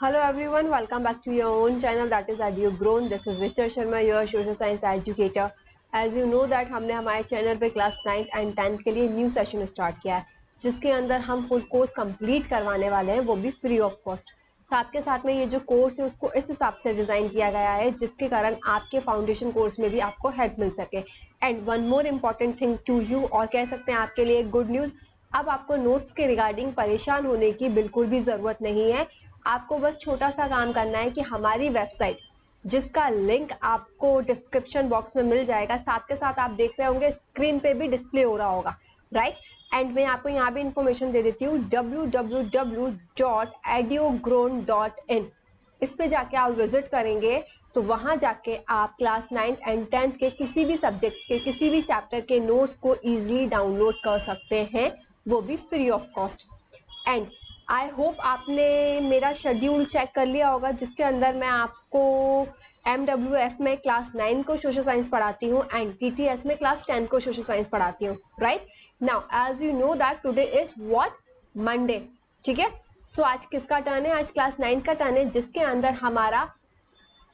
Hello everyone, welcome back to your own channel that is EduGrown. This is Richard Sharma, your social science educator. As you know that हमने हमारे channel पे class 9th and 10th के लिए new session start किया है, जिसके अंदर हम फुल कोर्स कंप्लीट करवाने वाले हैं, वो भी फ्री ऑफ कॉस्ट। साथ के साथ में ये जो कोर्स है उसको इस हिसाब से डिजाइन किया गया है जिसके कारण आपके फाउंडेशन कोर्स में भी आपको हेल्प मिल सके। And one more important thing to you, और कह सकते हैं आपके लिए गुड न्यूज, अब आपको नोट्स के रिगार्डिंग परेशान होने की बिल्कुल भी जरूरत नहीं है। आपको बस छोटा सा काम करना है कि हमारी वेबसाइट, जिसका लिंक आपको डिस्क्रिप्शन बॉक्स में मिल जाएगा, साथ के साथ आप देख रहे होंगे स्क्रीन पे भी डिस्प्ले हो रहा होगा, राइट। एंड मैं आपको यहाँ भी इंफॉर्मेशन दे देती हूँ, www.edugrown.in। इस पे जाके आप विजिट करेंगे तो वहां जाके आप क्लास 9th एंड 10th के किसी भी सब्जेक्ट्स के किसी भी चैप्टर के नोट्स को इजीली डाउनलोड कर सकते हैं, वो भी free of cost. And I hope आपने मेरा शेड्यूल चेक कर लिया होगा, जिसके अंदर मैं आपको MWF में क्लास 9 को सोशल साइंस पढ़ाती हूँ एंड TTS में क्लास 10 को सोशल साइंस पढ़ाती हूँ, right. Now as you know that today is what, Monday, ठीक है। सो आज किसका टर्न है? आज क्लास 9 का टर्न है, जिसके अंदर हमारा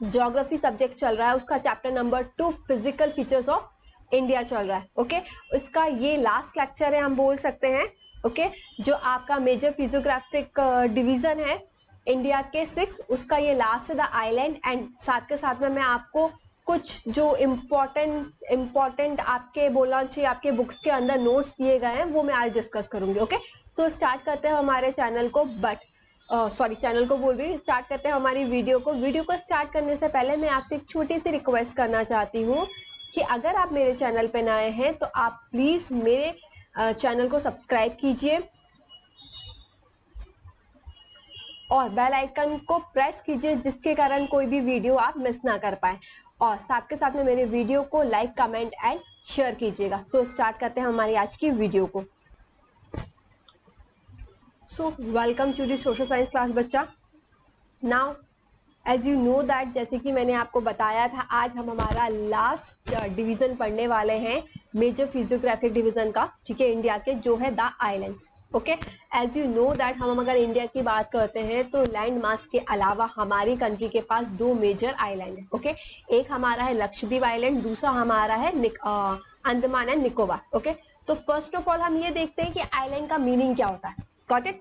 ज्योग्राफी सब्जेक्ट चल रहा है, उसका chapter number 2 physical features of India चल रहा है, ओके। इसका ये लास्ट लेक्चर है, हम बोल सकते हैं, ओके। जो आपका मेजर फिजियोग्राफिक डिवीजन है इंडिया के 6, उसका ये लास्ट है, द आइलैंड। एंड साथ के साथ में मैं आपको कुछ जो इम्पोर्टेंट आपके बोलना चाहिए आपके बुक्स के अंदर नोट्स दिए गए हैं, वो मैं आज डिस्कस करूंगी, ओके। सो स्टार्ट करते हैं हमारे चैनल को, चैनल को बोल रही हूँ, स्टार्ट करते हैं हमारी वीडियो को स्टार्ट करने से पहले मैं आपसे एक छोटी सी रिक्वेस्ट करना चाहती हूँ कि अगर आप मेरे चैनल पे नए हैं तो आप प्लीज मेरे चैनल को सब्सक्राइब कीजिए और बेल आइकन को प्रेस कीजिए, जिसके कारण कोई भी वीडियो आप मिस ना कर पाए। और साथ के साथ में मेरे वीडियो को लाइक, कमेंट एंड शेयर कीजिएगा। सो स्टार्ट करते हैं हमारी आज की वीडियो को। So welcome to the social science class बच्चा। Now as you know that, जैसे कि मैंने आपको बताया था, आज हम हमारा लास्ट डिवीजन पढ़ने वाले हैं मेजर फिजियोग्राफिक डिवीजन का, ठीक है, इंडिया के, जो है the islands, okay. As you know that हम अगर इंडिया की बात करते हैं तो लैंड मास के अलावा हमारी कंट्री के पास 2 मेजर आइलैंड है, ओके। एक हमारा है लक्षद्वीप आइलैंड, दूसरा हमारा है अंडमान एंड निकोबार, ओके। तो फर्स्ट ऑफ ऑल हम ये देखते हैं कि आइलैंड का मीनिंग क्या होता है। Got it?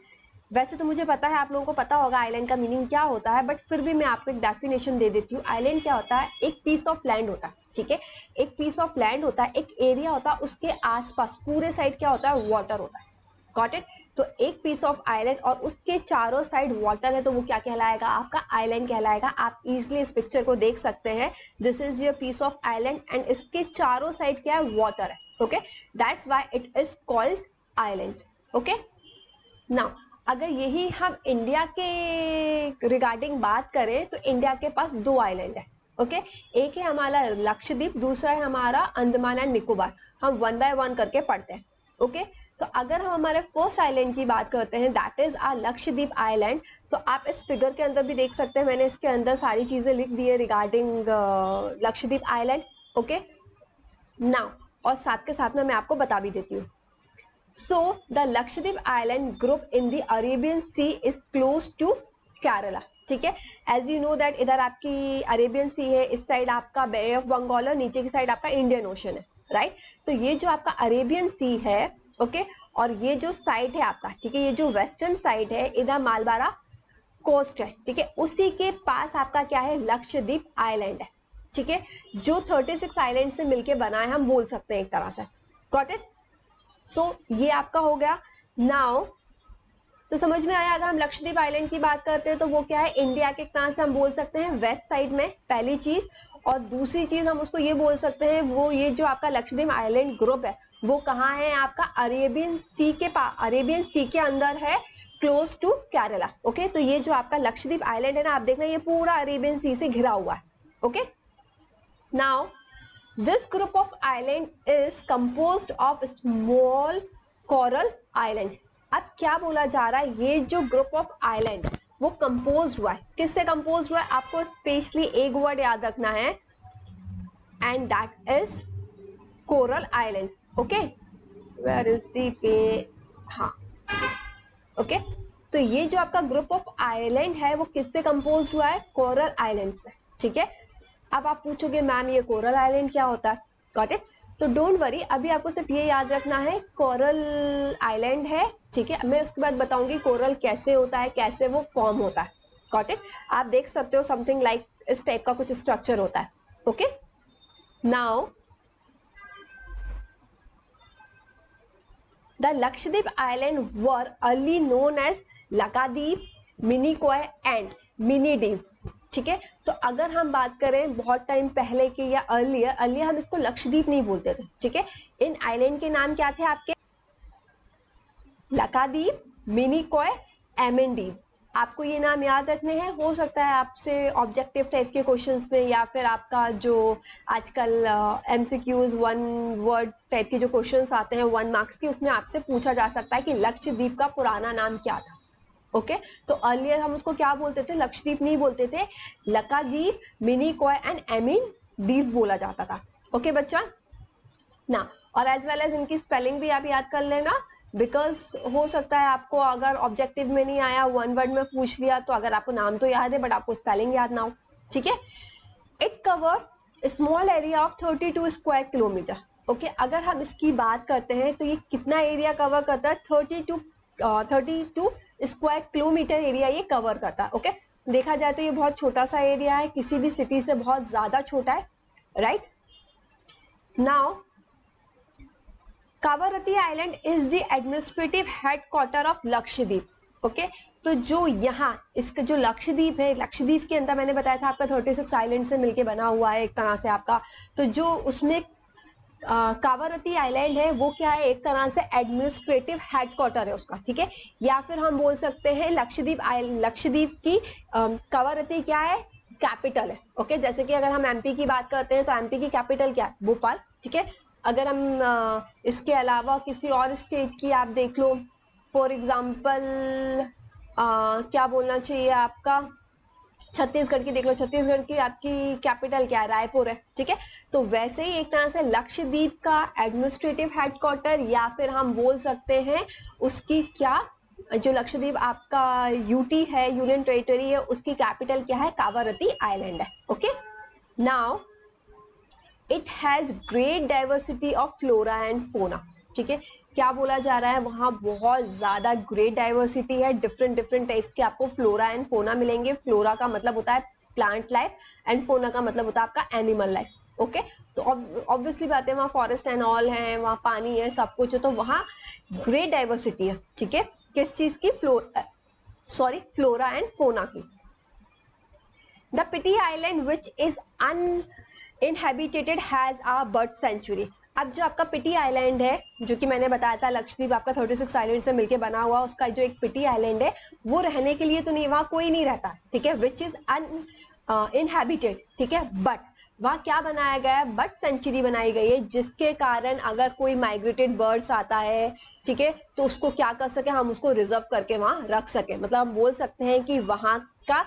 वैसे तो मुझे पता है, आप लोगों को पता होगा आइलैंड का मीनिंग क्या होता है, बट फिर भी मैं आपको एक डेफिनेशन दे देती हूँ। आइलैंड क्या होता है? एक पीस ऑफ लैंड होता है, ठीक है। एक पीस ऑफ लैंड होता है, एक एरिया होता है, उसके आसपास पूरे साइड क्या होता है? वाटर होता है। Got it? तो एक पीस ऑफ आइलैंड और उसके चारों साइड वाटर है, तो वो क्या कहलाएगा? आपका आइलैंड कहलाएगा। आप इजिली इस पिक्चर को देख सकते हैं, this is your piece of island and इसके चारों साइड क्या है? वाटर है, okay. That's why it is called island, okay. Now अगर यही हम इंडिया के रिगार्डिंग बात करें तो इंडिया के पास 2 आइलैंड है, ओके। एक है हमारा लक्षद्वीप, दूसरा है हमारा अंडमान एंड निकोबार। हम 1 बाय 1 करके पढ़ते हैं, ओके। तो अगर हम हमारे फर्स्ट आइलैंड की बात करते हैं, that is our Lakshadweep island, तो आप इस फिगर के अंदर भी देख सकते हैं, मैंने इसके अंदर सारी चीजें लिख दी है regarding Lakshadweep island, okay. Now और साथ के साथ में मैं आपको बता भी देती हूँ। So the Lakshadweep island group in the Arabian Sea is close to Kerala, ठीक है। एज यू नो दैट इधर आपकी अरेबियन सी है, इस साइड आपका बे ऑफ बंगाल और नीचे की साइड आपका इंडियन ओशन है, राइट। तो ये जो आपका अरेबियन सी है, ओके, और ये जो साइड है आपका, ठीक है, ये जो वेस्टर्न साइड है, इधर मालबारा कोस्ट है, ठीक है, उसी के पास आपका क्या है? लक्षद्वीप आइलैंड है, ठीक है, जो 36 आइलैंड से मिलके बना है, हम बोल सकते हैं एक तरह से। Got it? सो ये आपका हो गया। नाउ तो समझ में आया, अगर हम लक्षद्वीप आइलैंड की बात करते हैं तो वो क्या है? इंडिया के कहां से हम बोल सकते हैं? वेस्ट साइड में, पहली चीज। और दूसरी चीज हम उसको ये बोल सकते हैं, वो ये जो आपका लक्षद्वीप आइलैंड ग्रुप है वो कहाँ है? आपका अरेबियन सी के पास, अरेबियन सी के अंदर है, क्लोज टू केरला, ओके। तो ये जो आपका लक्षद्वीप आइलैंड है ना, आप देखना ये पूरा अरेबियन सी से घिरा हुआ है, okay. Now this group of island is composed of small coral island। अब क्या बोला जा रहा है? ये जो ग्रुप ऑफ आइलैंड वो कंपोज हुआ है, किससे कंपोज हुआ है? आपको स्पेशली एक वर्ड याद रखना है, and that is coral island, okay. Where is the pay, हाँ, ओके। तो ये जो आपका ग्रुप ऑफ आइलैंड है वो किससे कंपोज हुआ है? कोरल आइलैंड से, ठीक है। अब आप पूछोगे मैम ये कोरल आइलैंड क्या होता है? Got it? तो डोंट वरी, अभी आपको सिर्फ ये याद रखना है कोरल आइलैंड है, ठीक है। मैं उसके बाद बताऊंगी कोरल कैसे होता है, कैसे वो फॉर्म होता है। Got it? आप देख सकते हो समथिंग लाइक इस टाइप का कुछ स्ट्रक्चर होता है। Okay, now the Lakshadweep island were early known as Laccadive, Minicoy and Amindivi, ठीक है। तो अगर हम बात करें बहुत टाइम पहले की या अर्लियर हम इसको लक्षद्वीप नहीं बोलते थे, ठीक है। इन आइलैंड के नाम क्या थे आपके? लकादीप, मिनिकॉय, एमेंडीव। आपको ये नाम याद रखने हैं। हो सकता है आपसे ऑब्जेक्टिव टाइप के क्वेश्चंस में या फिर आपका जो आजकल एमसीक्यूज 1 वर्ड टाइप के जो क्वेश्चंस आते हैं 1 मार्क्स के, उसमें आपसे पूछा जा सकता है कि लक्षद्वीप का पुराना नाम क्या था। ओके, तो अर्लियर हम उसको क्या बोलते थे? लक्षद्वीप नहीं बोलते थे, लकादीप, मिनिकॉय एंड एमेंडीव बोला जाता था। ओके बच्चा ना, और एज वेल एज इनकी स्पेलिंग भी आप याद कर लेना, बिकॉज हो सकता है आपको अगर ऑब्जेक्टिव में नहीं आया 1 वर्ड में पूछ लिया तो अगर आपको नाम तो याद है बट आपको स्पेलिंग याद ना हो, ठीक है। It cover small area of 32 square kilometre. Okay, अगर हम इसकी बात करते हैं तो ये कितना एरिया कवर करता है? 32 स्क्वायर किलोमीटर एरिया ये कवर करता है। ओके, देखा जाए तो ये बहुत छोटा सा एरिया है, किसी भी सिटी से बहुत ज्यादा छोटा है, right. Now Kavaratti island is the administrative headquarter of Lakshadweep. Okay, तो जो यहाँ इसका जो लक्षद्वीप है, लक्षद्वीप के अंदर मैंने बताया था आपका 36 आइलैंड से मिलके बना हुआ है एक तरह से आपका, तो जो उसमें कावारती आइलैंड है वो क्या है? एक तरह से एडमिनिस्ट्रेटिव हेडक्वार्टर है उसका, ठीक है। या फिर हम बोल सकते हैं लक्षद्वीप की कावारती क्या है? कैपिटल है। ओके, जैसे कि अगर हम एमपी की बात करते हैं तो एमपी की कैपिटल क्या है? भोपाल, ठीक है। अगर हम इसके अलावा किसी और स्टेट की आप देख लो, फॉर एग्जाम्पल क्या बोलना चाहिए आपका, छत्तीसगढ़ की देख लो, छत्तीसगढ़ की आपकी कैपिटल क्या है? रायपुर है, ठीक है। तो वैसे ही एक तरह से लक्षद्वीप का एडमिनिस्ट्रेटिव हेडक्वार्टर या फिर हम बोल सकते हैं उसकी क्या, जो लक्षद्वीप आपका यूटी है, यूनियन टेरिटरी है, उसकी कैपिटल क्या है? कावारती आइलैंड है। Okay, now it has great diversity of flora and फोना, ठीक है। क्या बोला जा रहा है? वहां बहुत ज्यादा ग्रेट डाइवर्सिटी है, डिफरेंट डिफरेंट टाइप्स के आपको फ्लोरा एंड फोना मिलेंगे। फ्लोरा का मतलब होता है प्लांट लाइफ एंड फोना का मतलब होता है आपका एनिमल लाइफ। ओके, तो ऑब्वियसली बात है वहाँ फॉरेस्ट एंड ऑल है, वहाँ पानी है, सब कुछ है, तो वहाँ ग्रेट डाइवर्सिटी है, ठीक है। किस चीज की? फ्लोरा एंड फोना की। The Pitti island which is uninhabited has a bird sanctuary। अब जो आपका पिटी आइलैंड है, जो कि मैंने बताया था लक्षद्वीप आपका 36 आइलैंड से मिलके बना हुआ, उसका जो एक पिटी आइलैंड है वो रहने के लिए तो नहीं, वहां कोई नहीं रहता, ठीक है। विच इज अनइनहैबिटेड, ठीक है, बट वहां क्या बनाया गया है? बर्ड सेंचुरी बनाई गई है, जिसके कारण अगर कोई माइग्रेटेड बर्ड्स आता है, ठीक है, तो उसको क्या कर सके? हम उसको रिजर्व करके वहां रख सके। मतलब हम बोल सकते हैं कि वहां का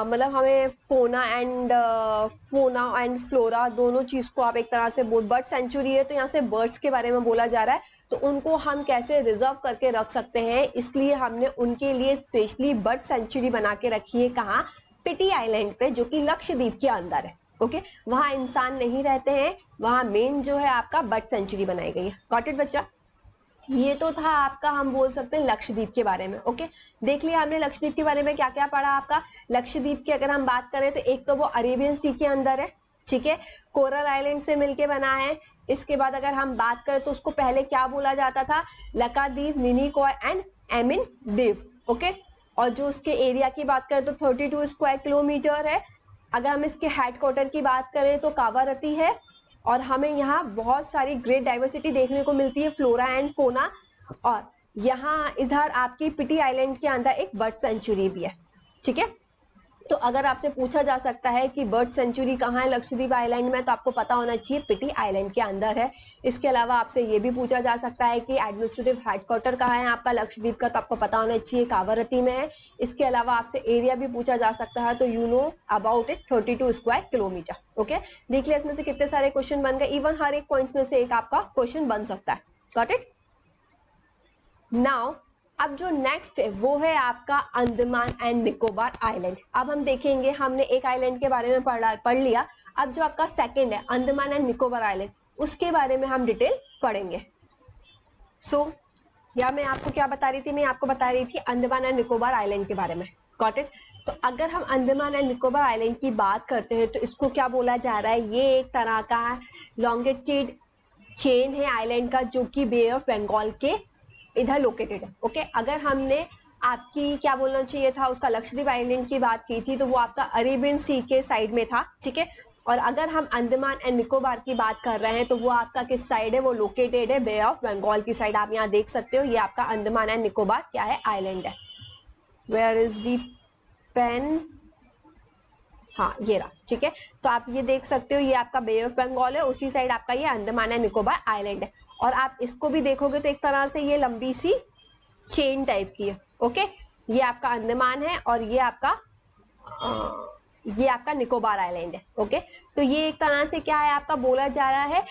मतलब हमें फोना एंड फ्लोरा दोनों चीज को आप एक तरह से बर्ड सेंचुरी है तो यहाँ से बर्ड्स के बारे में बोला जा रहा है, तो उनको हम कैसे रिजर्व करके रख सकते हैं, इसलिए हमने उनके लिए स्पेशली बर्ड सेंचुरी बना के रखी है। कहाँ? पिटी आइलैंड पे, जो कि लक्षद्वीप के अंदर है। ओके, वहां इंसान नहीं रहते हैं, वहां मेन जो है आपका बर्ड सेंचुरी बनाई गई है। गॉट इट बच्चा? ये तो था आपका, हम बोल सकते हैं लक्षद्वीप के बारे में। ओके, देख लिया हमने लक्षद्वीप के बारे में क्या क्या पढ़ा आपका। लक्षद्वीप की अगर हम बात करें तो एक तो वो अरेबियन सी के अंदर है, ठीक है, कोरल आइलैंड से मिलके बना है। इसके बाद अगर हम बात करें तो उसको पहले क्या बोला जाता था? लकादीव, मिनिकॉय एंड एमिनडीव। ओके, और जो उसके एरिया की बात करें तो 32 स्क्वायर किलोमीटर है। अगर हम इसके हेडक्वार्टर की बात करें तो कावारती है, और हमें यहाँ बहुत सारी ग्रेट डाइवर्सिटी देखने को मिलती है, फ्लोरा एंड फोना। और यहाँ इधर आपकी पिटी आइलैंड के अंदर एक बर्ड सेंचुरी भी है, ठीक है। तो अगर आपसे पूछा जा सकता है कि बर्ड सेंचुरी कहाँ है लक्षद्वीप आइलैंड में, तो आपको पता होना चाहिए पिटी आइलैंड के अंदर है। इसके अलावा आपसे ये भी पूछा जा सकता है कि एडमिनिस्ट्रेटिव हेडक्वार्टर कहाँ है आपका लक्षद्वीप का, तो आपको पता होना चाहिए कावारती में है। इसके अलावा आपसे एरिया भी पूछा जा सकता है, तो you know about it 32 square kilometre. Okay, देख लिया इसमें से कितने सारे क्वेश्चन बन गए, इवन हर एक पॉइंट्स में से एक आपका क्वेश्चन बन सकता है। Got it? नाउ अब जो नेक्स्ट है वो है आपका अंडमान एंड निकोबार आइलैंड। अब हम देखेंगे, हमने एक आइलैंड के बारे में पढ़ लिया, अब जो आपका सेकंड है अंडमान एंड निकोबार आइलैंड, उसके बारे में हम डिटेल पढ़ेंगे। या मैं आपको क्या बता रही थी, मैं आपको बता रही थी अंडमान एंड निकोबार आइलैंड के बारे में। Got it? तो अगर हम अंडमान एंड निकोबार आइलैंड की बात करते हैं तो इसको क्या बोला जा रहा है, ये एक तरह का लॉन्गिट्यूड चेन है आइलैंड का, जो कि बे ऑफ बंगाल के इधर लोकेटेड है। ओके, अगर हमने आपकी क्या बोलना चाहिए था, उसका लक्षद्वीप आइलैंड की बात की थी तो वो आपका अरेबियन सी के साइड में था, ठीक है। और अगर हम अंडमान एंड निकोबार की बात कर रहे हैं तो वो आपका किस साइड है, वो लोकेटेड है बे ऑफ बंगाल की साइड। आप यहाँ देख सकते हो, ये आपका अंडमान एंड निकोबार क्या है, आइलैंड है। वेयर इज दी पेन, हाँ ये रहा, ठीक है। तो आप ये देख सकते हो, ये आपका बे ऑफ बंगाल है, उसी साइड आपका ये अंडमान एंड निकोबार आइलैंड है। और आप इसको भी देखोगे तो एक तरह से ये लंबी सी चेन टाइप की है। ओके, ये आपका अंडमान है और ये आपका निकोबार आइलैंड है। ओके, तो ये एक तरह से क्या है, आपका बोला जा रहा है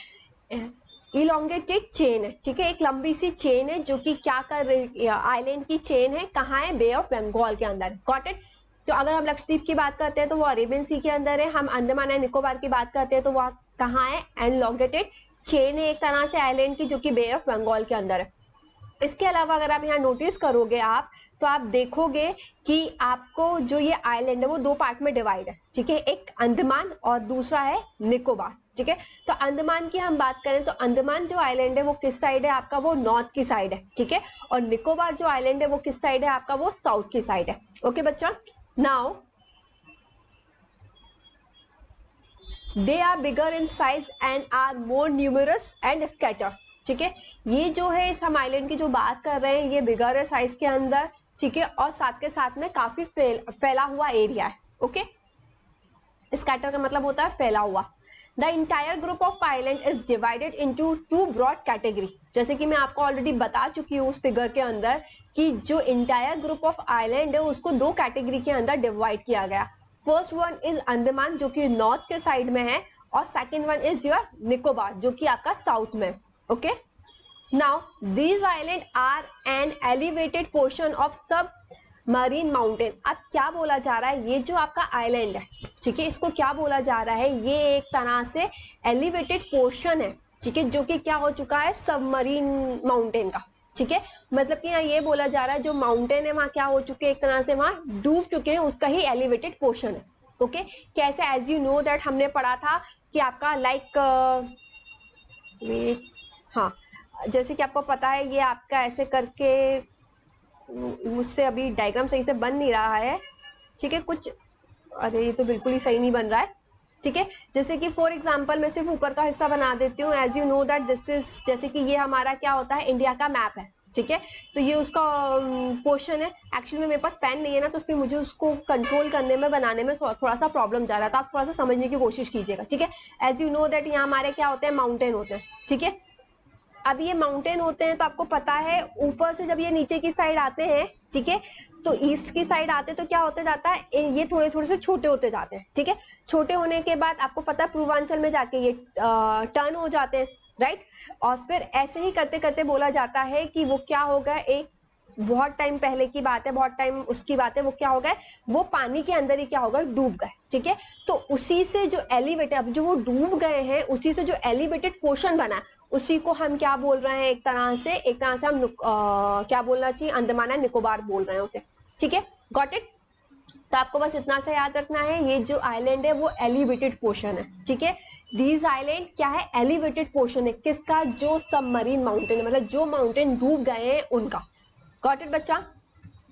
इलोंगेटेड चेन है, ठीक है, एक लंबी सी चेन है जो कि क्या कर रही, आइलैंड की चेन है, कहाँ है, बे ऑफ बंगाल के अंदर। Got it? तो अगर हम लक्षद्वीप की बात करते हैं तो वो अरेबियन सी के अंदर है, हम अंडमान एंड निकोबार की बात करते हैं तो वह कहाँ है, एनलॉन्गेटेड चेन है एक तरह से आइलैंड की, जो कि बे ऑफ बंगाल के अंदर है। इसके अलावा अगर आप यहाँ नोटिस करोगे आप, तो आप देखोगे कि आपको जो ये आइलैंड है वो दो पार्ट में डिवाइड है, ठीक है, एक अंडमान और दूसरा है निकोबार, ठीक है। तो अंडमान की हम बात करें तो अंडमान जो आइलैंड है वो किस साइड है आपका, वो नॉर्थ की साइड है, ठीक है। और निकोबार जो आइलैंड है वो किस साइड है आपका, वो साउथ की साइड है। ओके बच्चा, now they are bigger in size and are more numerous and scatter, ठीक है। ये जो है इस हम आइलैंड की जो बात कर रहे हैं, ये बिगर है साइज के अंदर, ठीक है, और साथ के साथ में काफी फैला हुआ एरिया है। ओके, स्कैटर का मतलब होता है फैला हुआ। The entire group of island is divided into two broad category. जैसे कि मैं आपको ऑलरेडी बता चुकी हूँ उस फिगर के अंदर कि जो इंटायर ग्रुप ऑफ आइलैंड है उसको दो कैटेगरी के अंदर डिवाइड किया गया। फर्स्ट वन इज अंडमान जो कि नॉर्थ के साइड में है, और second one is your Nicobar जो कि आपका साउथ में। Okay, now these island are an elevated portion of submarine mountain. अब क्या बोला जा रहा है, ये जो आपका आइलैंड है, ठीक है, इसको क्या बोला जा रहा है, ये एक तरह से एलिवेटेड पोर्शन है, ठीक है, जो कि क्या हो चुका है, सबमरीन माउंटेन का, ठीक है। मतलब कि यहाँ ये बोला जा रहा है जो माउंटेन है वहां क्या हो चुके हैं, एक तरह से वहां डूब चुके हैं, उसका ही एलिवेटेड पोर्शन है। ओके, कैसे, एज यू नो दैट हमने पढ़ा था कि आपका लाइक हाँ, जैसे कि आपको पता है ये आपका ऐसे करके, मुझसे अभी डायग्राम सही से बन नहीं रहा है, ठीक है, कुछ, अरे ये तो बिल्कुल ही सही नहीं बन रहा है, ठीक है। जैसे कि फॉर एग्जांपल मैं सिर्फ ऊपर का हिस्सा बना देती हूँ, as you know that this is, जैसे कि ये हमारा क्या होता है, इंडिया का मैप है, ठीक है। तो ये उसका पोर्शन है। एक्चुअली में मेरे पास पेन नहीं है ना, तो इसलिए मुझे उसको कंट्रोल करने में, बनाने में थोड़ा सा प्रॉब्लम जा रहा था। आप थोड़ा सा समझने की कोशिश कीजिएगा, ठीक है। एज यू नो दैट यहाँ हमारे क्या होते हैं, माउंटेन होते हैं, ठीक है। अब ये माउंटेन होते हैं तो आपको पता है ऊपर से जब ये नीचे की साइड आते हैं, ठीक है, तो ईस्ट की साइड आते तो क्या होते जाता है, ये थोड़े थोड़े से छोटे होते जाते हैं, ठीक है। छोटे होने के बाद आपको पता है पूर्वांचल में जाके ये टर्न हो जाते हैं, राइट। और फिर ऐसे ही करते करते बोला जाता है कि वो क्या होगा, एक बहुत टाइम पहले की बात है, बहुत टाइम उसकी बात है, वो क्या हो गए, वो पानी के अंदर ही क्या होगा, डूब गए, ठीक है। तो उसी से जो एलिवेटेड, अब जो वो डूब गए हैं उसी से जो एलिवेटेड पोर्शन बना है, उसी को हम क्या बोल रहे हैं, एक तरह से हम क्या बोलना चाहिए, अंडमान एंड निकोबार बोल रहे हैं उसे, ठीक है। Got it? तो आपको बस इतना सा याद रखना है, ये जो आइलैंड है वो एलिवेटेड पोर्शन है, ठीक है। दीज आइलैंड क्या है, एलिवेटेड पोर्शन है, किसका, जो सबमरीन माउंटेन है, मतलब जो माउंटेन डूब गए हैं उनका। गॉट इट बच्चा?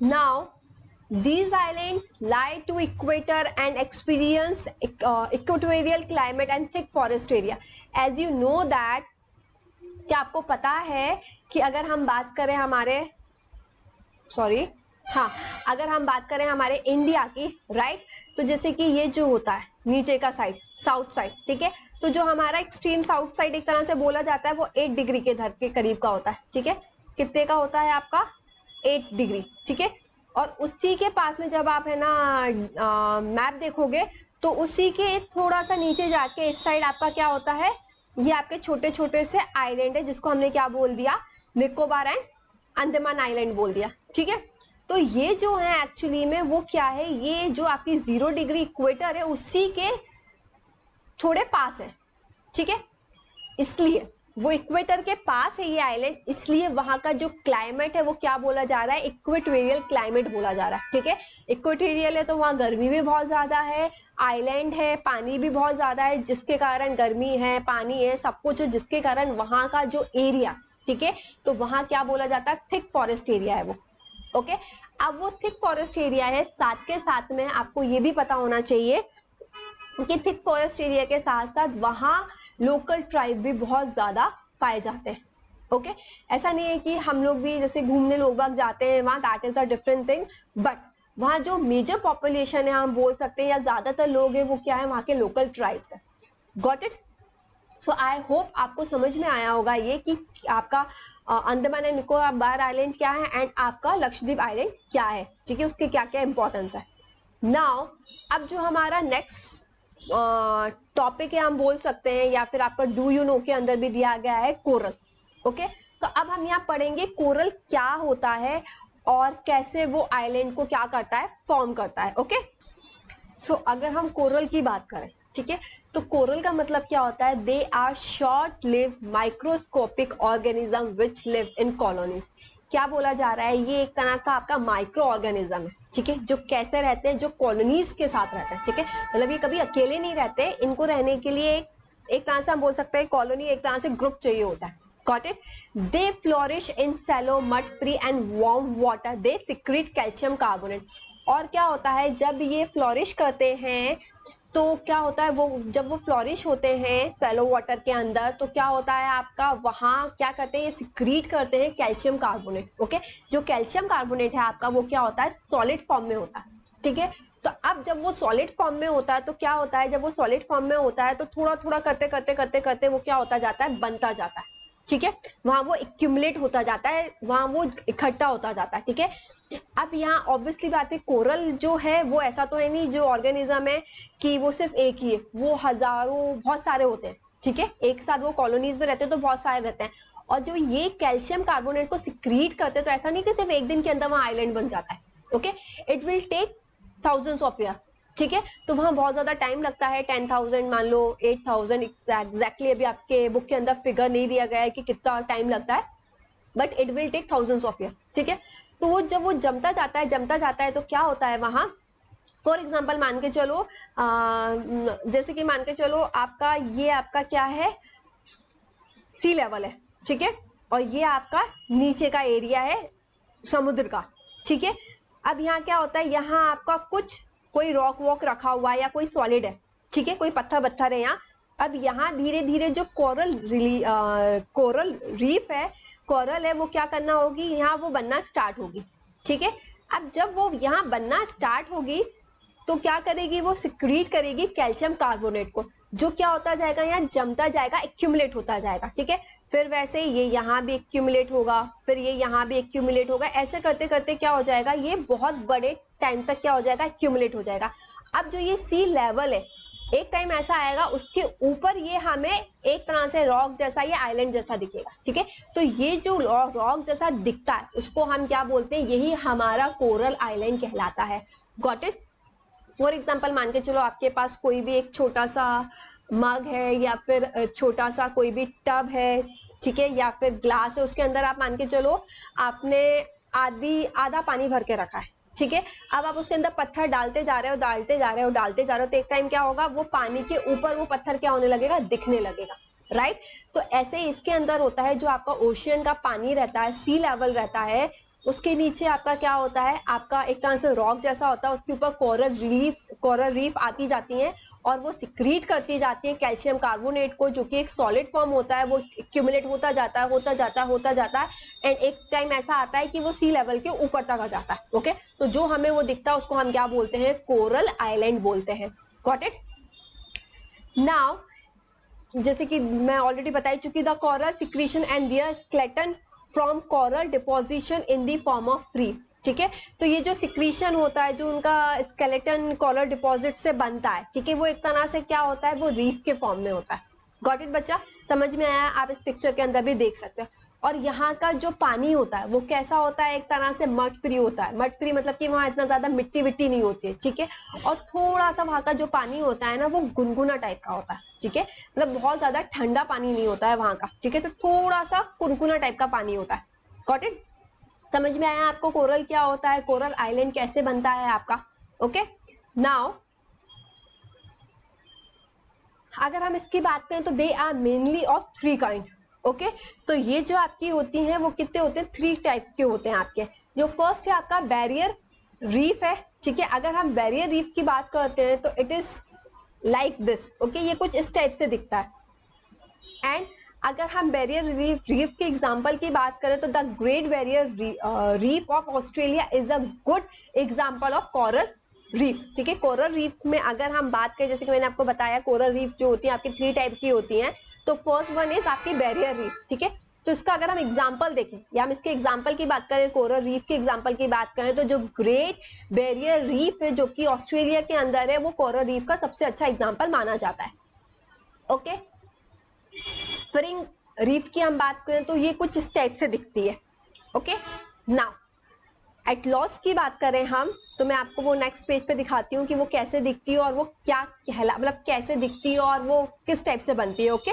Now these islands lie to equator and experience equatorial climate and thick forest area. As you know that, क्या आपको पता है कि अगर हम बात करें हमारे, सॉरी, हाँ, अगर हम बात करें हमारे इंडिया की, राइट, तो जैसे कि ये जो होता है नीचे का साइड, साउथ साइड, ठीक है, तो जो हमारा एक्सट्रीम साउथ साइड एक तरह से बोला जाता है वो 8 डिग्री के धर के करीब का होता है, ठीक है। कितने का होता है आपका, 8 डिग्री, ठीक है। और उसी के पास में जब आप है ना मैप देखोगे तो उसी के थोड़ा सा नीचे जाके इस साइड आपका क्या होता है, ये आपके छोटे छोटे से आइलैंड है जिसको हमने क्या बोल दिया, निकोबार एंड अंडमान आइलैंड बोल दिया। ठीक है। तो ये जो है एक्चुअली में वो क्या है, ये जो आपकी 0 डिग्री इक्वेटर है उसी के थोड़े पास है, ठीक है। इसलिए वो इक्वेटर के पास है ये आइलैंड, इसलिए वहां का जो क्लाइमेट है वो क्या बोला जा रहा है, इक्वेटोरियल क्लाइमेट बोला जा रहा है, ठीक है। इक्वेटोरियल है तो वहां गर्मी भी बहुत ज्यादा है, आइलैंड है, पानी भी बहुत ज्यादा है, जिसके कारण गर्मी है, पानी है, सब कुछ, जिसके कारण वहां का जो एरिया, ठीक है, तो वहां क्या बोला जाता है, थिक फॉरेस्ट एरिया है वो, ओके। अब वो थिक फॉरेस्ट एरिया है, साथ के साथ में आपको ये भी पता होना चाहिए कि थिक फॉरेस्ट एरिया के साथ साथ वहां लोकल ट्राइब भी बहुत ज्यादा पाए जाते हैं, ओके। ऐसा नहीं है कि हम लोग भी जैसे घूमने लोग बाग जाते हैं वहां, that is a different thing, but वहां जो मेजर पॉपुलेशन है हम बोल सकते हैं या ज्यादातर लोग हैं वो क्या है, वहां के लोकल ट्राइब्स है। Got it. So I hope आपको समझ में आया होगा ये कि आपका अंडमान एंड निकोबार आइलैंड क्या है एंड आपका लक्षद्वीप आइलैंड क्या है, ठीक है, उसके क्या क्या इंपॉर्टेंस है। नाउ अब जो हमारा नेक्स्ट टॉपिक है हम बोल सकते हैं, या फिर आपका डू यू नो के अंदर भी दिया गया है कोरल, ओके। तो अब हम यहाँ पढ़ेंगे कोरल क्या होता है और कैसे वो आइलैंड को क्या करता है, फॉर्म करता है, ओके। सो अगर हम कोरल की बात करें, ठीक है, तो कोरल का मतलब क्या होता है, they are short live microscopic organism which live in colonies. क्या बोला जा रहा है, ये एक तरह का आपका माइक्रो ऑर्गेनिज्म है, ठीक है, जो कैसे रहते हैं, जो कॉलोनीज के साथ रहते हैं, ठीक है, मतलब ये कभी अकेले नहीं रहते, इनको रहने के लिए एक तरह से हम बोल सकते हैं कॉलोनी, एक तरह से ग्रुप चाहिए होता है। Got it? They flourish in shallow, mud-free and warm water. They secrete calcium carbonate. और क्या होता है जब ये फ्लोरिश करते हैं तो क्या होता है, वो जब वो फ्लोरिश होते हैं सैलो वाटर के अंदर तो क्या होता है आपका, वहां क्या करते हैं, ये सिक्रीट करते हैं कैल्शियम कार्बोनेट, ओके। जो कैल्शियम कार्बोनेट है आपका वो क्या होता है, सॉलिड फॉर्म में होता है, ठीक है। तो अब जब वो सॉलिड फॉर्म में होता है तो क्या होता है, जब वो सॉलिड फॉर्म में होता है तो थोड़ा थोड़ा करते करते करते करते वो क्या होता जाता है, बनता जाता है, ठीक है। वहां वो एक्यूमुलेट होता जाता है, वहां वो इकट्ठा होता जाता है, ठीक है। अब यहाँ ऑब्वियसली बात है, कोरल जो है वो ऐसा तो है नहीं जो ऑर्गेनिज्म है कि वो सिर्फ एक ही है, वो हजारों बहुत सारे होते हैं, ठीक है, एक साथ वो कॉलोनीज में रहते हैं तो बहुत सारे रहते हैं। और जो ये कैल्शियम कार्बोनेट को सिक्रीट करते हैं तो ऐसा नहीं कि सिर्फ एक दिन के अंदर वहां आइलैंड बन जाता है, okay. It will take thousands of year, ठीक है। तो वहां बहुत ज्यादा टाइम लगता है, 10,000 मान लो, 8,000 एग्जैक्टली अभी आपके बुक के अंदर फिगर नहीं दिया गया है कि कितना टाइम लगता है, but it will take thousands of year, ठीक है। तो वो जब वो जमता जाता है तो क्या होता है वहां, फॉर एग्जाम्पल मान के चलो, जैसे कि मान के चलो आपका ये आपका क्या है, सी लेवल है, ठीक है, और ये आपका नीचे का एरिया है समुद्र का, ठीक है। अब यहाँ क्या होता है, यहाँ आपका कुछ कोई रॉक वॉक रखा हुआ है या कोई सॉलिड है, ठीक है, कोई पत्थर वत्थर है यहाँ। अब यहाँ धीरे धीरे जो कोरल रीफ है, कोरल है, वो क्या करना होगी, यहाँ वो बनना स्टार्ट होगी, ठीक है। अब जब वो यहाँ बनना स्टार्ट होगी तो क्या करेगी, वो सिक्रीट करेगी कैल्शियम कार्बोनेट को, जो क्या होता जाएगा, यहाँ जमता जाएगा, एक्यूमुलेट होता जाएगा, ठीक है। फिर वैसे ये यहाँ भी एक्यूमुलेट होगा, फिर ये यहाँ भी एक्यूमुलेट होगा, ऐसे करते करते क्या हो जाएगा, ये बहुत बड़े टाइम तक क्या हो जाएगा, एक्यूमुलेट हो जाएगा। अब जो ये सी लेवल है, एक टाइम ऐसा आएगा उसके ऊपर ये हमें एक तरह से रॉक जैसा, ये आइलैंड जैसा दिखेगा, ठीक है। तो ये जो रॉक जैसा दिखता है उसको हम क्या बोलते हैं, यही हमारा कोरल आइलैंड कहलाता है। Got it. फॉर एग्जाम्पल मान के चलो आपके पास कोई भी एक छोटा सा मग है या फिर छोटा सा कोई भी टब है, ठीक है, या फिर ग्लास है, उसके अंदर आप मान के चलो आपने आधा पानी भर के रखा है, ठीक है। अब आप उसके अंदर पत्थर डालते जा रहे हो, डालते जा रहे हो, डालते जा रहे हो, तो एक टाइम क्या होगा, वो पानी के ऊपर वो पत्थर क्या होने लगेगा, दिखने लगेगा, राइट। तो ऐसे इसके अंदर होता है, जो आपका ओशियन का पानी रहता है, सी लेवल रहता है, उसके नीचे आपका क्या होता है, आपका एक तरह से रॉक जैसा होता है, उसके ऊपर कोरल रीफ आती जाती है और वो सिक्रीट करती जाती है कैल्शियम कार्बोनेट को, जो कि एक सॉलिड फॉर्म होता है, वो एक्यूमुलेट होता जाता है, होता जाता है एंड एक टाइम ऐसा आता है कि वो सी लेवल के ऊपर तक आ जाता है, ओके। तो जो हमें वो दिखता है उसको हम क्या बोलते हैं, कोरल आइलैंड बोलते हैं। Got it. नाउ जैसे कि मैं ऑलरेडी बता चुकी, the coral secretion and their skeleton from coral deposition in the form of reef, ठीक है। तो ये जो सिक्रीशन होता है, जो उनका स्केलेटन कोरल डिपॉजिट से बनता है, ठीक है, वो एक तरह से क्या होता है, वो रीफ के फॉर्म में होता है। गॉट इट बच्चा, समझ में आया, आप इस पिक्चर के अंदर भी देख सकते हो। और यहाँ का जो पानी होता है वो कैसा होता है, एक तरह से मड फ्री होता है। मड फ्री मतलब कि वहाँ इतना ज्यादा मिट्टी विट्टी नहीं होती है, ठीक है। और थोड़ा सा वहाँ का जो पानी होता है ना वो गुनगुना टाइप का होता है, ठीक है। मतलब बहुत ज्यादा ठंडा पानी नहीं होता है वहाँ का, ठीक है। तो थोड़ा सा गुनगुना टाइप का पानी होता है। Got it? समझ में आया आपको कोरल क्या होता है, कोरल आइलैंड कैसे बनता है आपका? ओके। नाउ अगर हम इसकी बात करें तो they are mainly of 3 kind. Okay, तो ये जो आपकी होती हैं वो कितने होते हैं, 3 टाइप के होते हैं आपके। जो फर्स्ट है आपका बैरियर रीफ है, ठीक है। अगर हम बैरियर रीफ की बात करते हैं तो it is like this. Okay, ये कुछ इस टाइप से दिखता है। एंड अगर हम बैरियर रीफ के एग्जाम्पल की बात करें तो the great barrier reef of Australia is a good example of coral reef, ठीक है। कोरल रीफ में अगर हम बात करें, जैसे कि मैंने आपको बताया कोरल रीफ जो होती है आपकी 3 टाइप की होती हैं। तो फर्स्ट वन इज आपकी बैरियर रीफ, ठीक है। तो इसका अगर हम एग्जाम्पल देखें या हम इसके एग्जाम्पल की बात करें, कोरल रीफ के एग्जाम्पल की बात करें, तो जो ग्रेट बैरियर रीफ है जो कि ऑस्ट्रेलिया के अंदर है वो कोरल रीफ का सबसे अच्छा एग्जाम्पल माना जाता है। ओके, फ्रिंग रीफ की हम बात करें तो ये कुछ इस टाइप से दिखती है। ओके, नाउ एटलॉस की बात करें हम तो मैं आपको वो नेक्स्ट पेज पे दिखाती हूँ कि वो कैसे दिखती है और वो क्या कहला मतलब कैसे दिखती है और वो किस टाइप से बनती है। ओके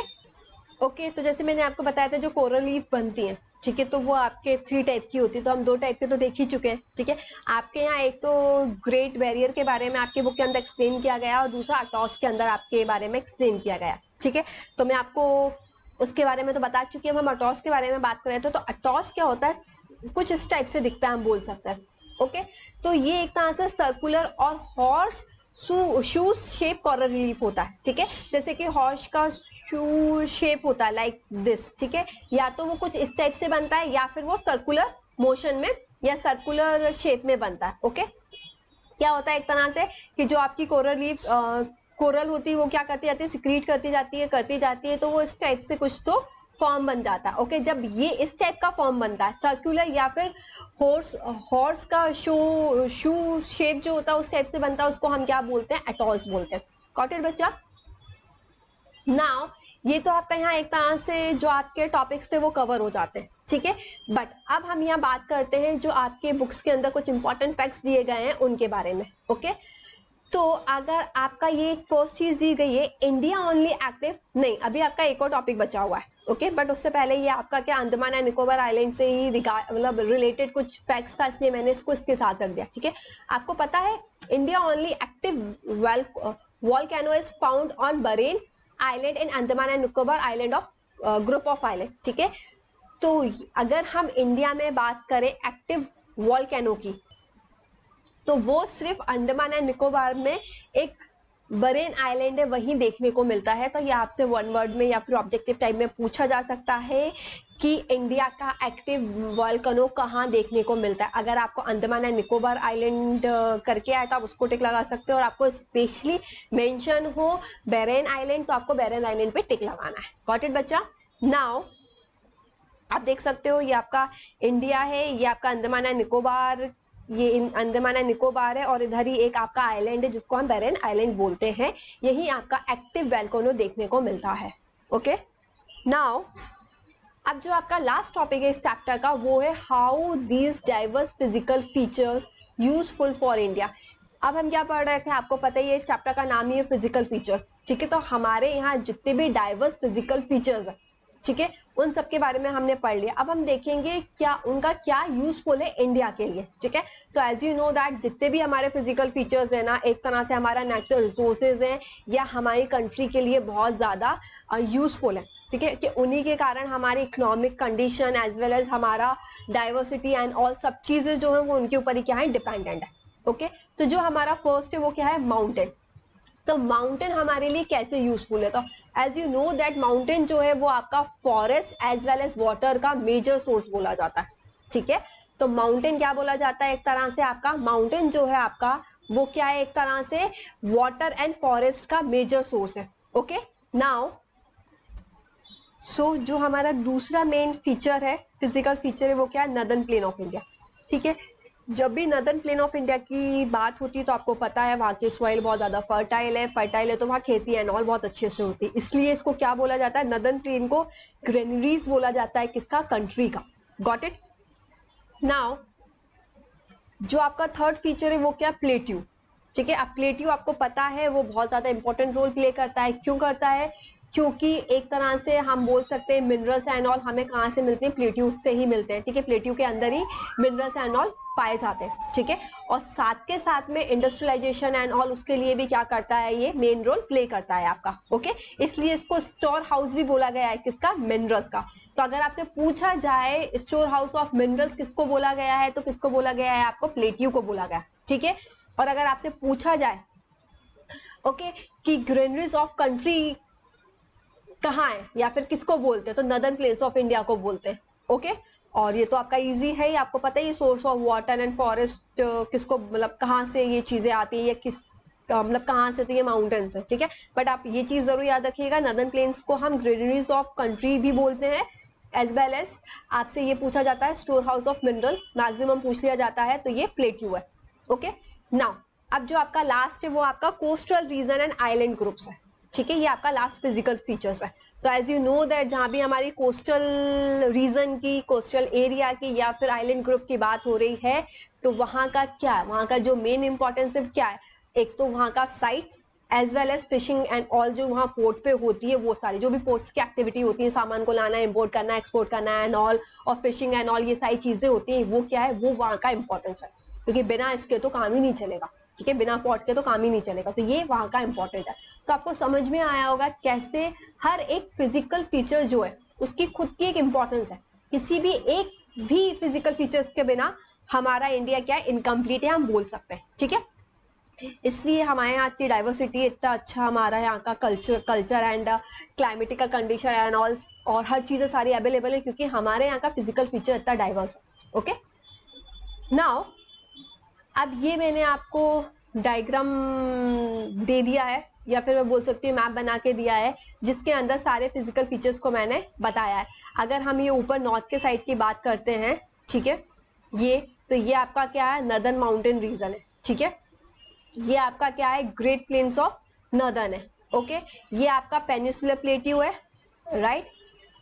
ओके, तो जैसे मैंने आपको बताया था जो कोरल लीफ बनती है, ठीक है, तो वो आपके 3 टाइप की होती है। तो हम 2 टाइप के तो देख ही चुके हैं, ठीक है। आपके यहाँ एक तो ग्रेट बैरियर के बारे में आपके बुक के अंदर एक्सप्लेन किया गया और दूसरा अटॉस के अंदर आपके बारे में एक्सप्लेन किया गया, ठीक है। तो मैं आपको उसके बारे में तो बता चुकी हूँ। हम अटॉस के बारे में बात करें तो अटॉस क्या होता है, कुछ इस टाइप से दिखता है, हम बोल सकते हैं। ओके, तो ये एक तरह से सर्कुलर और horse shoes shape coral reef होता है, ठीक है। जैसे कि हॉर्स का शू शेप होता है लाइक दिस, ठीक है। या तो वो कुछ इस टाइप से बनता है या फिर वो सर्कुलर मोशन में या सर्कुलर शेप में बनता है। ओके, क्या होता है एक तरह से कि जो आपकी कोरल रीफ कोरल होती है वो क्या करती जाती है, सिक्रीट करती जाती है, तो वो इस टाइप से कुछ तो फॉर्म बन जाता है। ओके, जब ये इस टाइप का फॉर्म बनता है सर्कुलर या फिर हॉर्स का शू शेप जो होता है उस टाइप से बनता है, उसको हम क्या बोलते हैं, एटॉल्स बोलते हैं। गॉट इट बच्चा? नाउ ये तो आपका यहाँ एक तरह से जो आपके टॉपिक्स थे वो कवर हो जाते हैं, ठीक है। बट अब हम यहाँ बात करते हैं जो आपके बुक्स के अंदर कुछ इंपॉर्टेंट फैक्ट्स दिए गए हैं उनके बारे में। ओके, तो अगर आपका ये फर्स्ट चीज दी गई है इंडिया ओनली एक्टिव, नहीं अभी आपका एक और टॉपिक बचा हुआ है। ओके, बट उससे पहले ये आपका क्या अंडमान एंड निकोबार आइलैंड से ही मतलब रिलेटेड कुछ फैक्ट्स था, इसलिए मैंने इसको इसके साथ रख दिया, ठीक है। आपको पता है India only active volcano is found on Bahrain island in Andaman and Nicobar island of group of island, ठीक है। तो अगर हम इंडिया में बात करें एक्टिव वॉल्केनो की तो वो सिर्फ अंडमान एंड निकोबार में एक बरेन आइलैंड है वहीं देखने को मिलता है। तो ये आपसे 1 वर्ड में या फिर ऑब्जेक्टिव टाइप में पूछा जा सकता है कि इंडिया का एक्टिव वॉल्केनो कहाँ देखने को मिलता है। अगर आपको अंडमान एंड निकोबार आइलैंड करके आए तो आप उसको टिक लगा सकते हो, और आपको स्पेशली मेंशन हो बरेन आइलैंड तो आपको बरेन आइलैंड पे टिक लगाना है। गॉट इट बच्चा? नाउ आप देख सकते हो ये आपका इंडिया है, ये आपका अंडमान एंड निकोबार, ये अंडमान एंड निकोबार है, और इधर ही एक आपका आइलैंड है जिसको हम बरेन आइलैंड बोलते हैं। यही आपका एक्टिव वोल्केनो देखने को मिलता है। ओके, नाउ अब जो आपका लास्ट टॉपिक है इस चैप्टर का वो है how these diverse physical features useful for India. अब हम क्या पढ़ रहे थे, आपको पता ही है चैप्टर का नाम ही है फिजिकल फीचर्स, ठीक है। तो हमारे यहाँ जितने भी डाइवर्स फिजिकल फीचर्स है, ठीक है, उन सब के बारे में हमने पढ़ लिया। अब हम देखेंगे क्या उनका क्या यूजफुल है इंडिया के लिए, ठीक है। तो एज यू नो दैट जितने भी हमारे फिजिकल फीचर्स है ना, एक तरह से हमारा नेचुरल रिसोर्सेज है या हमारी कंट्री के लिए बहुत ज्यादा यूजफुल है, ठीक है, कि उन्हीं के कारण हमारी economic condition as well as हमारा डाइवर्सिटी एंड ऑल सब चीजें जो है वो उनके ऊपर ही क्या है, डिपेंडेंट है। ओके, तो जो हमारा फर्स्ट है वो क्या है, माउंटेन। तो माउंटेन हमारे लिए कैसे यूजफुल है, तो as you know that mountain जो है वो आपका forest as well as water का मेजर सोर्स बोला जाता है, ठीक है। तो माउंटेन क्या बोला जाता है, एक तरह से आपका माउंटेन जो है आपका वो क्या है, एक तरह से वाटर एंड फॉरेस्ट का मेजर सोर्स है। ओके, नाउ जो हमारा दूसरा मेन फीचर है, फिजिकल फीचर है, वो क्या है, नदर्न प्लेन ऑफ इंडिया, ठीक है। जब भी नदर्न प्लेन ऑफ इंडिया की बात होती है तो आपको पता है वहाँ की सॉइल बहुत ज़्यादा फर्टाइल है तो वहाँ खेती एंड ऑल बहुत अच्छे से होती है, इसलिए इसको क्या बोला जाता है, नदर्न प्लेन को ग्रेनरीज बोला जाता है, किसका, कंट्री का। Got it. नाउ जो आपका थर्ड फीचर है वो क्या, प्लेट्यू। ठीक है, अब प्लेट्यू आपको पता है वो बहुत ज़्यादा इंपॉर्टेंट रोल प्ले करता है। क्यों करता है, क्योंकि एक तरह से हम बोल सकते हैं मिनरल्स एंड ऑल हमें कहाँ से मिलते हैं, प्लेट्यू से ही मिलते हैं। ठीक है, प्लेट्यू के अंदर ही मिनरल्स एंड ऑल पाए जाते हैं। ठीक है, और साथ के साथ में इंडस्ट्रियलाइजेशन एंड ऑल उसके लिए भी क्या करता है, ये मेन रोल प्ले करता है आपका। ओके, इसलिए इसको स्टोर हाउस भी बोला गया है, किसका, मिनरल्स का। तो अगर आपसे पूछा जाए स्टोर हाउस ऑफ मिनरल्स किसको बोला गया है, तो किसको बोला गया है, आपको प्लेट्यू को बोला गया। ठीक है, और अगर आपसे पूछा जाए ओके कि ग्रेनरीज ऑफ कंट्री कहाँ है या फिर किसको बोलते हैं, तो नदर्न प्लेन्स ऑफ इंडिया को बोलते हैं। ओके, और ये तो आपका इजी है, आपको पता है ये source of water and forest किसको, मतलब कहाँ से ये चीजें आती है, ये किस मतलब कहाँ से, तो ये माउंटेन्स है। ठीक है, बट आप ये चीज जरूर याद रखिएगा, नदर्न प्लेन्स को हम ग्रेनरीज ऑफ कंट्री भी बोलते हैं, एज वेल एज आपसे ये पूछा जाता है store house of mineral, maximum पूछ लिया जाता है, तो ये प्लेट्यू है। ओके, नाउ अब जो आपका लास्ट है वो आपका coastal region and island groups है। ठीक है, ये आपका लास्ट फिजिकल फीचर्स है। तो एज यू नो दैट जहां भी हमारी कोस्टल रीजन की, कोस्टल एरिया की या फिर आइलैंड ग्रुप की बात हो रही है, तो वहां का क्या है, वहां का जो मेन इंपॉर्टेंस है क्या है, एक तो वहां का sites as well as fishing and all जो वहाँ पोर्ट पे होती है, वो सारी जो भी पोर्ट्स की एक्टिविटी होती है, सामान को लाना, इम्पोर्ट करना, एक्सपोर्ट करना एंड ऑल, और फिशिंग एंड ऑल, ये सारी चीजें होती हैं, वो क्या है, वो वहाँ का इंपॉर्टेंस है, क्योंकि बिना इसके तो काम ही नहीं चलेगा। ठीक है, बिना पोर्ट के तो काम ही नहीं चलेगा, तो ये वहाँ का इंपॉर्टेंट है। तो आपको समझ में आया होगा कैसे हर एक फिजिकल फीचर जो है उसकी खुद की एक इंपॉर्टेंस है, किसी भी एक भी फिजिकल फीचर्स के बिना हमारा इंडिया क्या है, इनकम्प्लीट है, हम बोल सकते हैं। ठीक है, इसलिए हमारे यहाँ की डाइवर्सिटी इतना अच्छा, हमारा यहाँ का कल्चर एंड क्लाइमेटिक का कंडीशन एंड ऑल, और हर चीजें सारी अवेलेबल है, क्योंकि हमारे यहाँ का फिजिकल फीचर इतना डाइवर्स है। ओके, नाउ अब ये मैंने आपको डायग्राम दे दिया है, या फिर मैं बोल सकती हूँ मैप बना के दिया है, जिसके अंदर सारे फिजिकल फीचर्स को मैंने बताया है। अगर हम ये ऊपर नॉर्थ के साइड की बात करते हैं, ठीक है, ये तो ये आपका क्या है, नदर्न माउंटेन रीजन है। ठीक है, ये आपका क्या है, ग्रेट प्लेन्स ऑफ नदर्न है। ओके, ये आपका पेनिसुलर प्लेट्यू है, राइट,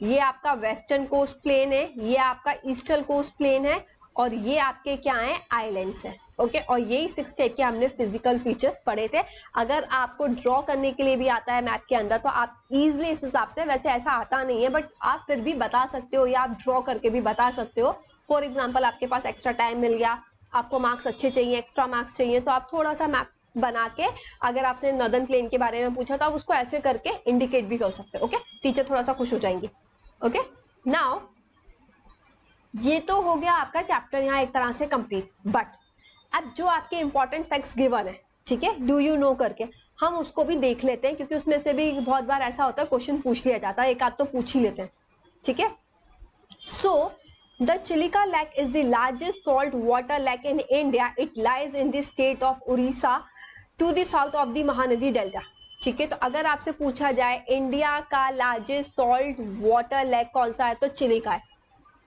ये आपका वेस्टर्न कोस्ट प्लेन है, ये आपका ईस्टर्न कोस्ट प्लेन है, और ये आपके क्या है, आइलैंड्स है। ओके, और यही 6 टाइप के हमने फिजिकल फीचर्स पढ़े थे। अगर आपको ड्रॉ करने के लिए भी आता है मैप के अंदर, तो आप इजिली इस हिसाब से, वैसे ऐसा आता नहीं है बट आप फिर भी बता सकते हो, या आप ड्रॉ करके भी बता सकते हो। फॉर एग्जाम्पल आपके पास एक्स्ट्रा टाइम मिल गया, आपको मार्क्स अच्छे चाहिए, एक्स्ट्रा मार्क्स चाहिए, तो आप थोड़ा सा मैप बना के, अगर आपसे नदर्न प्लेन के बारे में पूछा तो आप उसको ऐसे करके इंडिकेट भी कर सकते हो। ओके, टीचर थोड़ा सा खुश हो जाएंगे। ओके, नाउ ये तो हो गया आपका चैप्टर यहाँ एक तरह से कंप्लीट, बट अब जो आपके इंपॉर्टेंट फैक्ट्स गिवन है, ठीक है, डू यू नो करके, हम उसको भी देख लेते हैं, क्योंकि उसमें से भी बहुत बार ऐसा होता है क्वेश्चन पूछ लिया जाता है, एक आध तो पूछ ही लेते हैं। ठीक है, so the Chilika Lake is the largest salt water lake in India. It lies in the state of Orissa to the south of the Mahanadi Delta. ठीक है, तो अगर आपसे पूछा जाए इंडिया का लार्जेस्ट सॉल्ट वाटर लेक कौन सा है, तो चिलिका है।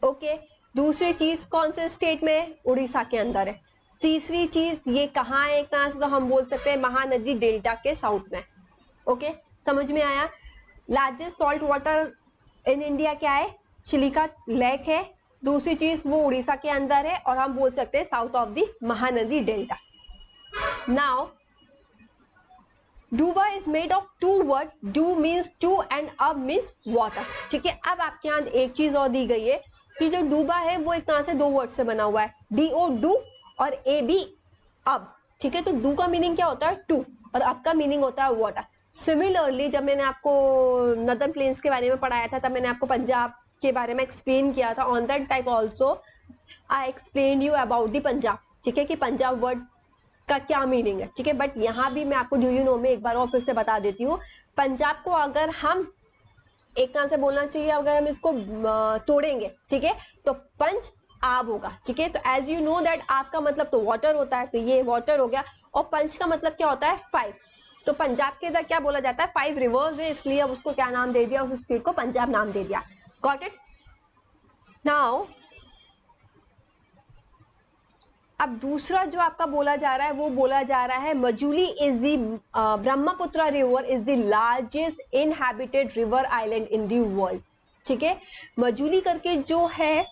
ओके, दूसरी चीज कौन से स्टेट में है, उड़ीसा के अंदर है। तीसरी चीज ये कहाँ है, एक तरह से तो हम बोल सकते हैं महानदी डेल्टा के साउथ में। ओके, समझ में आया। Largest salt water in India क्या है, चिलिका लेक है। दूसरी चीज वो उड़ीसा के अंदर है, और हम बोल सकते हैं south of the Mahanadi delta. Now Doab is made of 2 word, डू मीन्स 2 एंड अब मीन्स वाटर। ठीक है, अब आपके यहाँ एक चीज और दी गई है कि जो डूबा है वो एक तरह से 2 वर्ड से बना हुआ है, DO डू और AB अब। ठीक है, तो डू का मीनिंग क्या होता है, 2, और अब का मीनिंग होता है वाटर। सिमिलरली जब मैंने आपको नदर्न प्लेन्स के बारे में पढ़ाया था, तब मैंने आपको पंजाब के बारे में एक्सप्लेन किया था। On that type also I explain you about the Punjab. ठीक है, कि पंजाब वर्ड का क्या मीनिंग है। ठीक है, बट यहाँ भी मैं आपको डू यू नो में एक बार और फिर से बता देती हूँ। पंजाब को अगर हम एक तरह से बोलना चाहिए, अगर हम इसको तोड़ेंगे, ठीक है, तो पंच आब होगा। ठीक है, तो एज यू नो दैट आब का मतलब तो वाटर होता है, तो ये वाटर हो गया, और पंच का मतलब क्या होता है, 5। तो पंजाब के इधर क्या बोला जाता है, 5 रिवर्स है, इसलिए अब उसको क्या नाम दे दिया, उस स्टेट को पंजाब नाम दे दिया। Got it. नाउ अब दूसरा जो आपका बोला जा रहा है वो बोला जा रहा है Majuli is the Brahmaputra river is the largest inhabited river island in the world. ठीक है, मजूली करके जो है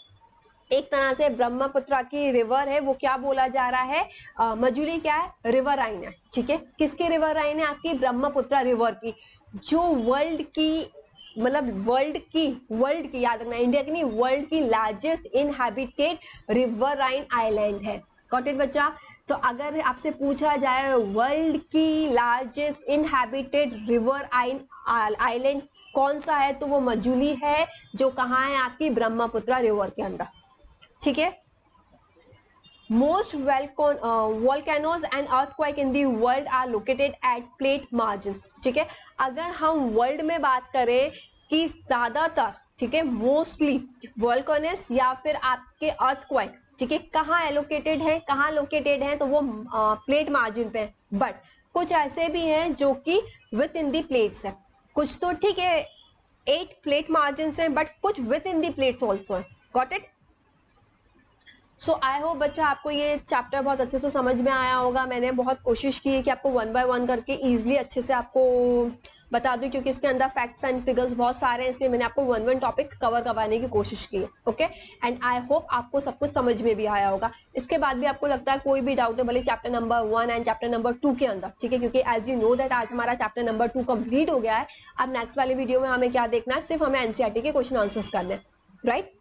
एक तरह से ब्रह्मपुत्र की रिवर है, वो क्या बोला जा रहा है, मजूली क्या है, रिवर राइन है। ठीक है, किसकी रिवर राइन है, आपकी ब्रह्मपुत्र रिवर की, जो वर्ल्ड की मतलब वर्ल्ड की याद रखना, इंडिया की नहीं, वर्ल्ड की लार्जेस्ट इनहैबिटेड रिवर राइन आइलैंड है। गॉट इट बच्चा। तो अगर आपसे पूछा जाए वर्ल्ड की लार्जेस्ट इनहैबिटेड रिवर आइलैंड कौन सा है, तो वो मजूली है, जो कहाँ है, आपकी ब्रह्मपुत्र रिवर के अंदर। ठीक है, most volcanoes and earthquake in the world are located at plate margins। ठीक है, अगर हम वर्ल्ड में बात करें कि ज्यादातर, ठीक है, मोस्टली वोल्केनोस या फिर आपके अर्थक्वेक, ठीक है, कहाँ एलोकेटेड है, कहाँ लोकेटेड है, तो वो प्लेट मार्जिन पे है। बट कुछ ऐसे भी हैं जो कि विद इन दी प्लेट्स है, कुछ तो ठीक है 8 प्लेट मार्जिन है, बट कुछ within the plates also है। Got it. So I hope बच्चा आपको ये चैप्टर बहुत अच्छे से समझ में आया होगा। मैंने बहुत कोशिश की है कि आपको 1 बाय 1 करके इजीली अच्छे से आपको बता दूं, क्योंकि इसके अंदर फैक्ट्स एंड फिगर्स बहुत सारे हैं, इसलिए मैंने आपको 1 टॉपिक कवर करवाने की कोशिश की है। ओके, एंड आई होप आपको सब कुछ समझ में भी आया होगा। इसके बाद भी आपको लगता है कोई भी डाउट है, भले chapter number 1 and chapter number 2 के अंदर, ठीक है, क्योंकि एज यू नो दैट आज हमारा चैप्टर नंबर 2 कंप्लीट हो गया है। अब नेक्स्ट वाली वीडियो में हमें क्या देखना है, सिर्फ हमें एनसीईआरटी के क्वेश्चन आंसर्स करने हैं, राइट।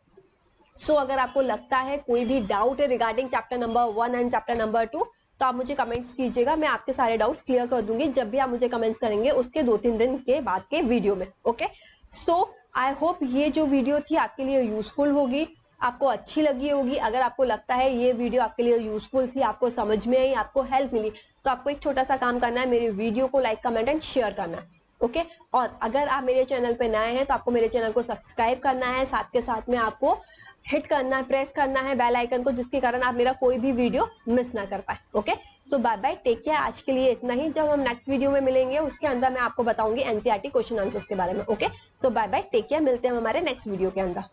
सो अगर आपको लगता है कोई भी डाउट है regarding chapter number 1 and chapter number 2, तो आप मुझे कमेंट्स कीजिएगा, मैं आपके सारे डाउट्स क्लियर कर दूंगी जब भी आप मुझे कमेंट्स करेंगे उसके 2-3 दिन के बाद के वीडियो में। ओके, सो आई होप ये जो वीडियो थी आपके लिए यूजफुल होगी, आपको अच्छी लगी होगी। अगर आपको लगता है ये वीडियो आपके लिए यूजफुल थी, आपको समझ में आई, आपको हेल्प मिली, तो आपको एक छोटा सा काम करना है, मेरे वीडियो को लाइक, कमेंट एंड शेयर करना है। ओके, और अगर आप मेरे चैनल पे नए हैं तो आपको मेरे चैनल को सब्सक्राइब करना है, साथ के साथ में आपको हिट करना है, प्रेस करना है बेल आइकन को, जिसके कारण आप मेरा कोई भी वीडियो मिस ना कर पाए। ओके, सो बाय बाय, टेक केयर। आज के लिए इतना ही। जब हम नेक्स्ट वीडियो में मिलेंगे उसके अंदर मैं आपको बताऊंगी एनसीईआरटी क्वेश्चन आंसर्स के बारे में। ओके, सो बाय बाय, टेक केयर, मिलते हैं हमारे नेक्स्ट वीडियो के अंदर।